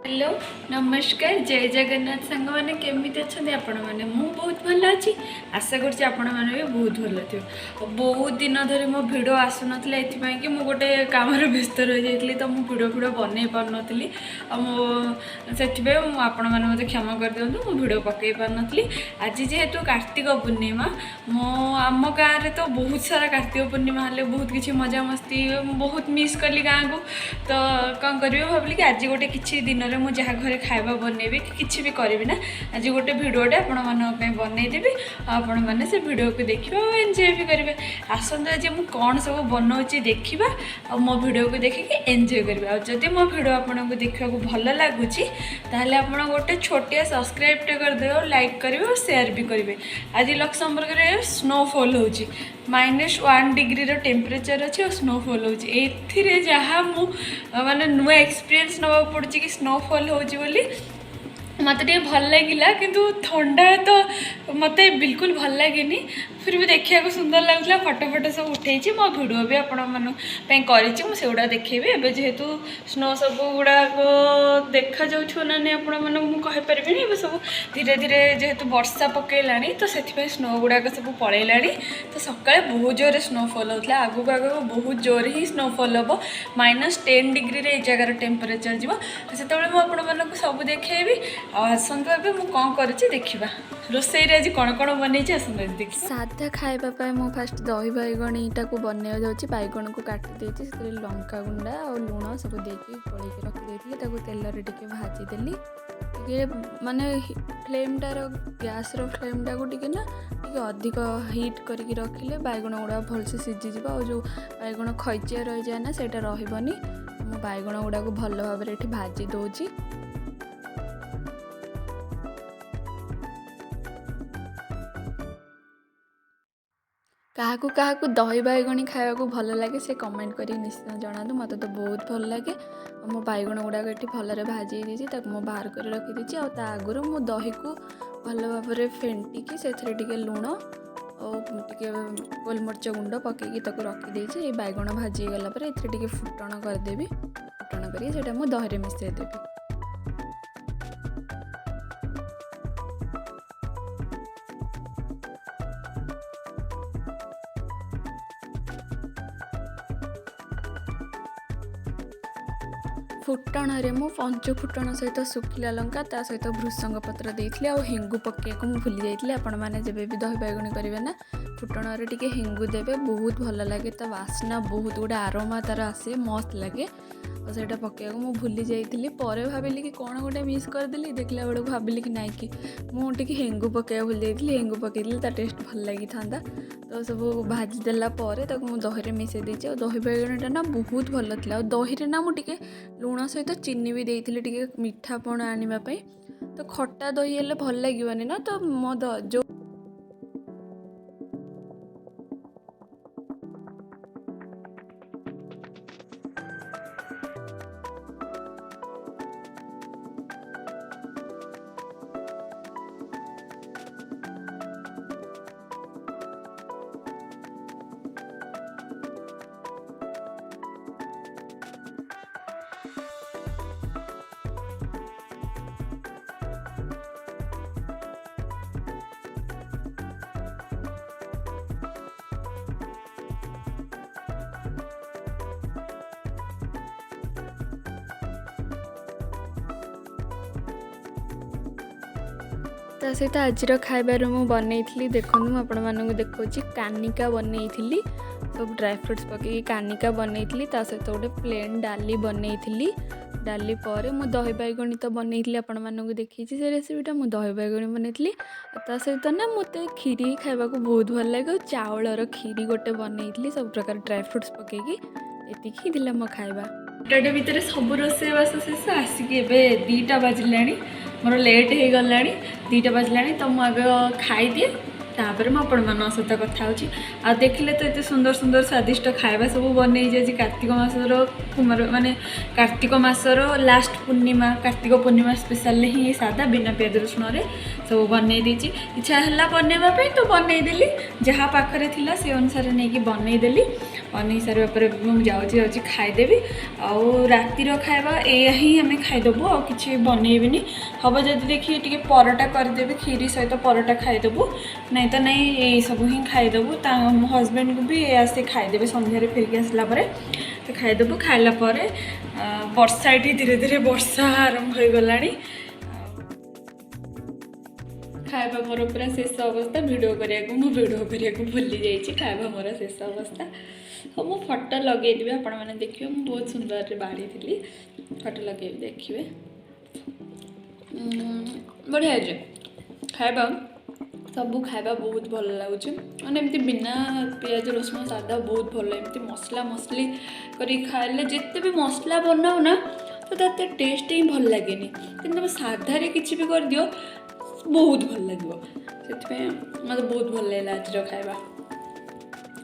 Hello नमस्कार जय जगन्नाथ सांग मैंने केमी अच्छा आपण मैंने मु बहुत भल अच्छी आशा कर आपण मैंने भी बहुत भल थी बहुत दिन धरी मो भिड आसून कि मु गोटे कम व्यस्त रही जाइली तो मुझे भिड फिड बन पार नी से आपण मैंने मत क्षमा कर दिखाँ मु भिड पकई पार नी आज जेहेतु कार्तिक पूर्णिमा मो आम गाँव में तो बहुत सारा कार्तिक पूर्णिमा हेल्ले बहुत किसी मजा मस्ती बहुत मिस कली गाँव को तो कौन करी भाविली कि आज गोटे किसी दिन मु जहाँ घरे खाଇବା बनैबी कि किसी भी करी ना आज गोटे भिडियोटे आपण मन बनईदेवी आपण मैंने से भिडियो को देखा और एंजॉय भी करेंगे आसत आज मुझे कौन सब बनाऊँगी देखा और मो भिडियो को देखिए एंजॉय करेंगे और जदि मो भिडियो आपको देखा भल लगुच ताहले आपण गोटे छोटिया सब्सक्राइब करदे और लाइक करेंगे और शेयर भी करेंगे आज लक्ष्मबर्ग में स्नोफॉल हो -1 डिग्री टेम्परेचर अच्छे और स्नोफॉल होती जहाँ मु माने नुआ एक्सपीरियंस नवा पड़ी कि स्नोफॉल होची बोली मत भल लगे किंतु ठंडा तो मत बिल्कुल भल लगे फिर भी देखा सुंदर लगुला फटो फटो सब उठे मो भिडियो भी आपड़ा देखेबी एवं जेहेतु स्नो सब गुड़ाक देखा जाऊँ ना नहीं आपपारे सब धीरे धीरे जेहेतु वर्षा पकईला तो से स्नो गुड़ाक सब पलैला तो सका बहुत जोर स्नोफॉल होता आगू आगू बहुत जोर ही स्नोफॉल हम -10 डिग्री जगार टेम्परेचर जीव से मुझे सब देखी आसतु ए कौन कर देखा रोसई आज कौन कौन बनई आसतु देख साधा खाइबा मु फास्ट दही बैगणीटा को बनवा जाऊँगी बैगण को काटी से लंका गुंडा और लुण सब देकी गोल रखी तेल टे भाजीदेली टे माने फ्लेमटार गैस फ्लेमटा को टे ना टे अधिक हिट करके रखिले बैगण गुड़ा भलसे सीझीज और जो बैगण खैचिया रही जाए ना सेटा रही मु बैगण गुड़ा को भल भाव में भाजी दूची क्या दही बैगणी खाया भल लगे से कमेंट कर निश्चय जनातु मत तो बहुत भल लगे मो बैगण गुड़ाक ये भलरे भाजी देती मुझे बाहर कर रखी आगुरी मु दही को भल भाव में फेंटिकी से लुण और गोलमरीच गुंड पकईकी रखीदे बैगण भाजी गलापर ए फुटण करदेवी फुटण कर मुझे दही मिसईदेवी फुटण मु पंचु फुटण सहित सुखिला लंका ता सहित भृषंग पत्र देइथिले आ हेंगु पकेको मु भूली जाइथिले आपण माने जेबे भी दही बैगणी करेंगे ना फुटण टिके हेंगु देवे बहुत भल लगे ता वासना बहुत गुडे आरोमा तार आसे मस्त लगे और सेटा पकेको मु भूली जाइथिली परे भाबिली कि कौन गोटे मिस करदेली देखला बेडू भाबिली कि नाइ कि मु टिके हेंगु पकेको भूली जाइथिली हेंगु पकेइली ता टेस्ट भल लगी थांदा तो सब भाजी देला परे ताको मु दही रे मिसई देछि और दही बैगणीटा ना बहुत भल थिला और दही रे ना मु टिके लुण सहित चीनी भी देइथिली टिके मिठापण आनिबा पई तो खट्टा दही हेले भल लागिबानी ना तो मो जो ता सहित आज खाइबार मु बनई देखो मुझे देखा कानिका बनई सब ड्राई फ्रुट्स पकई कानिका बनई ता सहित गोटे प्लेन डाली बनई डाली पर मु दही बैगणी तो बनई आपण मानक देखी से रेसिपीटा मु दही बैगणी बनई ता सहित ना मत खीरी खाइबा बहुत भल लगे चाउलर खीरी गोटे बनई सब प्रकार ड्राई फ्रुट्स पकईकी एतिकी मो खाइबा गोटे भितर सब रोसईबास शेष आसिक ए 2टा बाजिला मोर लेट हो गला 2टा बाजिला तो मुझे खाई दिए तापर मैं आपण सहित कथा होची आ देखिले तो एते सुंदर सुंदर स्वादिष्ट खाଇବା सब बनै जे कार्तिक मासर कुमार माने कार्तिक मासर लास्ट पूर्णिमा कार्तिक पूर्णिमा स्पेशल ही सादा बिना प्याज रसुण रे सब बनै देची इच्छा हला बनैबा पे तो बनै देली जहाँ पाखरे थिला से अनुसार नै कि बनै देली बनै सारे पर मु जाउची खाइदेवी आउ रातिर खाଇବା ए ही हमें खाइदेबू आ किछि बनैबिनी हम जदि देखिए टिके परोटा करदेवी खीरी सहित परोटा खाइदेबू नहीं तो नहीं ये सब ही खाइदेबू हजबैंड को भी आसे खाइदेवे संध्यारे फिर आसला तो खाइदेबू खाइला वर्षा ये धीरे धीरे वर्षा आरंभ हो गलानी खाଇବା मोर पूरा शेष अवस्था वीडियो करने भूली जाइए खाଇବା मोर शेष अवस्था हाँ मुझे फोटो लगेदेवी आपण मैंने देखिए मुझे बहुत सुंदर बाड़ी थी फोटो लगे देखिए बढ़िया है खाଇବା सबू खाଇବା बहुत भल लगुच मैंने एमती बिना पियाज रसुण सादा बहुत भल एमती मसला मसली कर खाइले जिते भी मसला बनाओ ना तो ताते टेस्ट ही भल लगे कि तुम साधारे किसी भी कर दियो बहुत भल लगे से मत बहुत भल लगे आज खाଇବା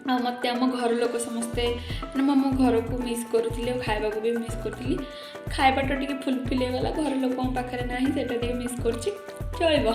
मत आम घर लोक समस्ते मो घर को मिस करूँ खाଇବା को भी मिस करी खाइबाटा टे फुलफिल होगा घर लोक पाखे ना से मिस कर चलो।